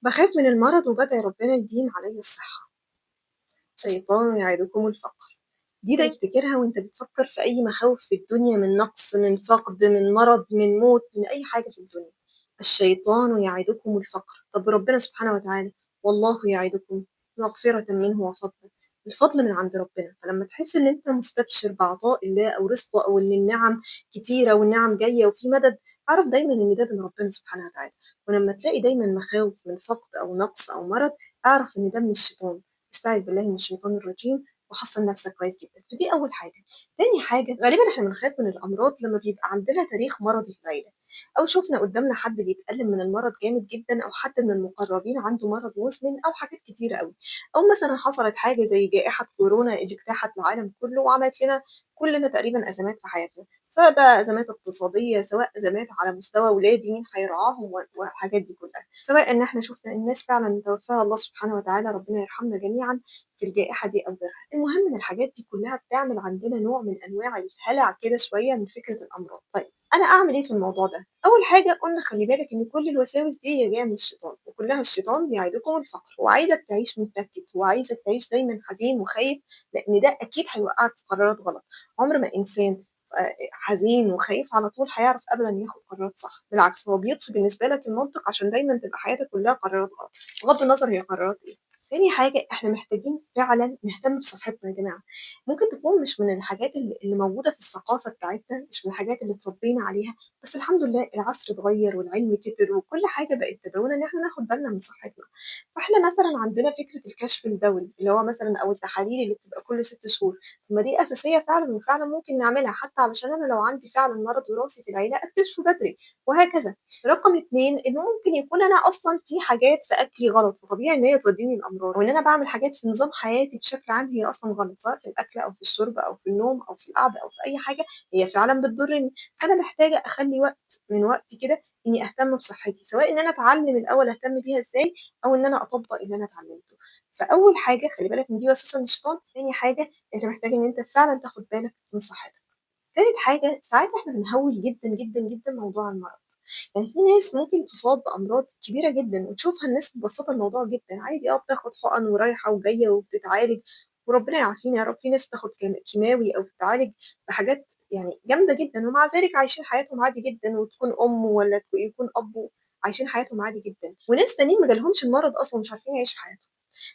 باخاف من المرض وبادعي ربنا يديم عليَّ الصحة. الشيطان يعدكم الفقر. دي دايمًا تفتكرها وأنت بتفكر في أي مخاوف في الدنيا من نقص، من فقد، من مرض، من موت، من أي حاجة في الدنيا. الشيطان يعدكم الفقر، طب ربنا سبحانه وتعالى والله يعدكم مغفرة منه وفضلا. الفضل من عند ربنا، فلما تحس إن أنت مستبشر بعطاء الله أو رزقه أو إن النعم كتيرة والنعم جاية وفي مدد، اعرف دايمًا إن ده من ربنا سبحانه وتعالى. ولما تلاقي دايمًا مخاوف من فقد أو نقص أو مرض، اعرف إن ده من الشيطان. استعذ بالله من الشيطان الرجيم وحصن نفسك كويس جدًا. فدي أول حاجة. تاني حاجة، غالبًا إحنا بنخاف من الأمراض لما بيبقى عندنا تاريخ مرضي في العيلة، أو شُفنا قدّامنا حد بيتألم من المرض جامد جدًا، أو حد من المقربين عنده مرض مزمن، أو حاجات كتيرة أوي، أو مثلًا حصلت حاجة زي جائحة كورونا اللي اجتاحت العالم كله وعملت لنا كلنا تقريبًا أزمات في حياتنا، سواء بقى أزمات اقتصادية، سواء أزمات على مستوى ولادي مين هيرعاهم والحاجات دي كلها، سواء إن إحنا شُفنا الناس فعلًا توفاها الله سبحانه وتعالى، ربنا يرحمنا جميعًا في الجائحة دي أو غيرها. المهم إن الحاجات دي كلها بتعمل عندنا نوع من أنواع الهلع كده شوية من فكرة الأمراض. طيب أنا أعمل إيه في الموضوع ده؟ أول حاجة قُلنا خلّي بالك إن كل الوساوس دي هي جاية من الشيطان، وكلّها الشيطان بيعدكم الفقر، وعايزك تعيش متنكد، وعايزك تعيش دايمًا حزين وخايف، لإن ده أكيد هيوقّعك في قرارات غلط. عمر ما إنسان حزين وخايف على طول هيعرف أبدًا ياخد قرارات صح، بالعكس هو بيطفي بالنسبة لك المنطق عشان دايمًا تبقى حياتك كلّها قرارات غلط، بغض النظر هي قرارات إيه. تاني حاجة، إحنا محتاجين فعلًا نهتم بصحتنا يا جماعة. ممكن تكون مش من الحاجات اللي موجودة في الثقافة بتاعتنا، مش من الحاجات اللي اتربينا عليها، بس الحمد لله العصر اتغيّر والعلم كتر وكل حاجة بقت تدعونا إن إحنا ناخد بالنا من صحتنا. فإحنا مثلًا عندنا فكرة الكشف الدوري، اللي هو مثلًا أو التحاليل اللي بتبقى كل 6 شهور، طب ما دي أساسية فعلًا وفعلًا ممكن نعملها، حتى علشان أنا لو عندي فعلًا مرض وراثي في العيلة أكتشفه بدري وهكذا. رقم 2، إنه ممكن يكون أنا أصلًا في حاجات في أكلي غلط، فطبيعي إن هي توديني لأمراض، أو إن أنا باعمل حاجات في نظام حياتي بشكل عام هي أصلًا غلط، سواء في الأكل أو في الشرب أو في النوم أو في القعدة أو في أي حاجة هي فعلًا بتضرني. فأنا محتاجة أخلّي وقت من وقتي كده إني أهتم بصحتي، سواء إن أنا أتعلم الأول أهتم بيها إزاي، أو إن أنا أطبّق اللي أنا اتعلمته. فأول حاجة خلّي بالك إن دي وسوسة من الشيطان. تاني حاجة، أنت محتاج إن أنت فعلًا تاخد بالك من صحتك. تالت حاجة، ساعات إحنا بنهوّل جدًا، جدًا، جدًا موضوع المرض. يعني في ناس ممكن تصاب بأمراض كبيرة جدًا وتشوفها الناس مبسّطة الموضوع جدًا، عادي بتاخد حُقَن ورايحة وجاية وبتتعالج وربنا يعافينا يا رب. في ناس بتاخد كيماوي أو بتتعالج بحاجات يعني جامدة جدًا، ومع ذلك عايشين حياتهم عادي جدًا، وتكون أم والّا يكون أب عايشين حياتهم عادي جدًا، وناس تانيين ما جالهمش المرض أصلًا ومش عارفين يعيشوا حياتهم.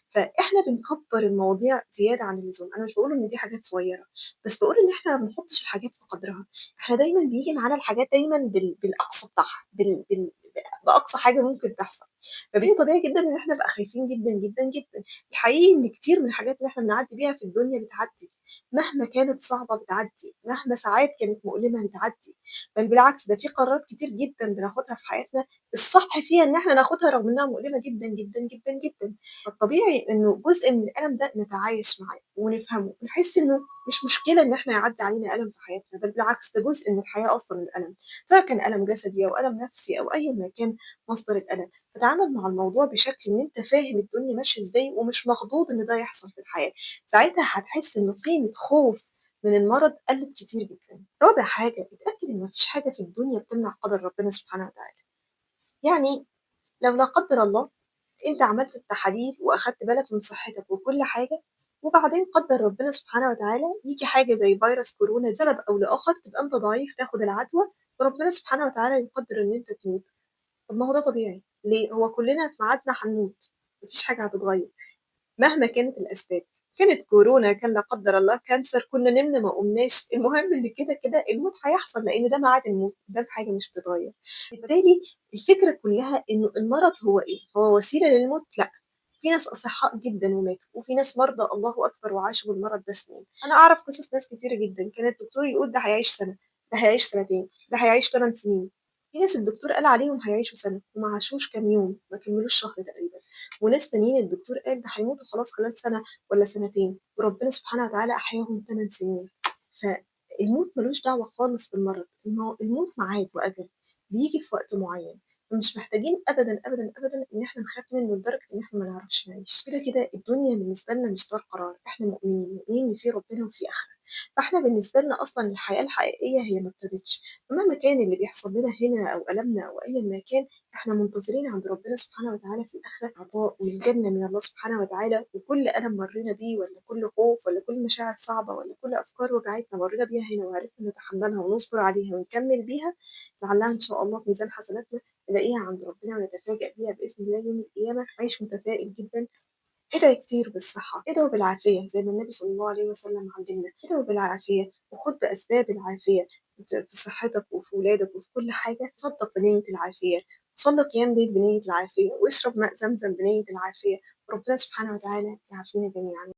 فإحنا بنكبّر المواضيع زيادة عن اللزوم. أنا مش باقول إن دي حاجات صغيّرة، بس باقول إن إحنا ما بنحطّش الحاجات في قدرها. إحنا دايمًا بييجي معانا الحاجات دايمًا بالأقصى بتاعها، بأقصى حاجة ممكن تحصل. طبيعي جدًا إن إحنا نبقى خايفين جدًا، جدًا، جدًا. الحقيقي إن كتير من الحاجات اللي إحنا بنعدّي بيها في الدنيا بتعدّي، مهما كانت صعبة بتعدّي، مهما ساعات كانت مؤلمة بتعدّي، بل بالعكس ده في قرارات كتير جدًا بناخدها في حياتنا الصح فيها إن إحنا ناخدها رغم إنها مؤلمة جدًا، جدًا، جدًا، جدًا. فالطبيعي إنه جزء من الألم ده نتعايش معاه ونفهمه ونحس إنه مش مشكلة إن إحنا يعدّي علينا ألم في حياتنا، بل بالعكس ده جزء من الحياة أصلًا الألم، سواء كان ألم جسدي أو ألم نفسي أو أيًا ما كان مصدر الألم. فتعامل مع الموضوع بشكل إن أنت فاهم الدنيا ماشية إزاي ومش مخضوض إن ده يحصل في الحياة، ساعتها هتحس إن قيمة خوف من المرض قلّت كتير جدًا. رابع حاجة، اتأكد إن ما فيش حاجة في الدنيا بتمنع قدر ربنا سبحانه وتعالى. يعني لو لا قدّر الله أنت عملت التحاليل وأخدت بالك من صحتك وكل حاجة، وبعدين قدّر ربنا سبحانه وتعالى ييجي حاجة زي فيروس كورونا لسبب أو لآخر تبقى أنت ضعيف تاخد العدوى، وربنا سبحانه وتعالى يقدّر إن أنت تموت. طب ما هو ده طبيعي، ليه؟ هو كلنا في ميعادنا هنموت، ما فيش حاجة هتتغيّر. مهما كانت الأسباب، كانت كورونا، كان لا قدّر الله كانسر، كنا نمنا ما قُمناش، المهم إن كده الموت هيحصل لإن ده ميعاد الموت، ده حاجة مش بتتغيّر. بالتالي الفكرة كلّها إنه المرض هو إيه؟ هو وسيلة للموت؟ لأ. في ناس أصحاء جدًا وماتوا، وفي ناس مرضى الله أكبر وعاشوا بالمرض ده سنين. أنا أعرف قصص ناس كتيرة جدًا كان الدكتور يقول ده هيعيش سَنة، ده هيعيش سنتين، ده هيعيش 8 سنين. في ناس الدكتور قال عليهم هيعيشوا سَنة وما عاشوش كام يوم، ما كمّلوش شهر تقريبًا. وناس تانيين الدكتور قال ده هيموتوا خلاص خلال سنة والّا سنتين، وربنا سبحانه وتعالى أحياهم 8 سنين. فالموت ما لوش دعوة خالص بالمرض، الموت ميعاد وأجل، بييجي في وقت معين، فمش محتاجين أبدًا، أبدًا، أبدًا إن إحنا نخاف منه لدرجة إن إحنا ما نعرفش نعيش. كده الدنيا بالنسبة لنا مش دار قرار، إحنا مؤمنين، مؤمنين إن في ربنا وفي آخرة. فإحنا بالنسبة لنا أصلًا الحياة الحقيقية هي ما ابتدتش، فمهما كان اللي بيحصل لنا هنا أو ألمنا أو أيًا ما كان، إحنا منتظرين عند ربنا سبحانه وتعالى في الآخرة عطاء والجنة من الله سبحانه وتعالى، وكل ألم مرّينا بيه والّا كل خوف والّا كل مشاعر صعبة والّا كل أفكار وجعتنا مرّينا بيها هنا وعرفنا نتحمّلها ونصبر عليها ونكمّل بيها، لعلها إن شاء الله في ميزان حسناتنا نلاقيها عند ربنا ونتفاجأ بيها بإذن الله يوم القيامة، عيش متفائل جدًا. ادعي كتير بالصحة، ادعوا بالعافية زي ما النبي صلى الله عليه وسلم علمنا، ادعوا بالعافية وخُد بأسباب العافية في صحتك وفي ولادك وفي كل حاجة، تصدّق بنية العافية، وصلّي قيام ليل بنية العافية، واشرب ماء زمزم بنية العافية، وربنا سبحانه وتعالى يعافينا جميعًا.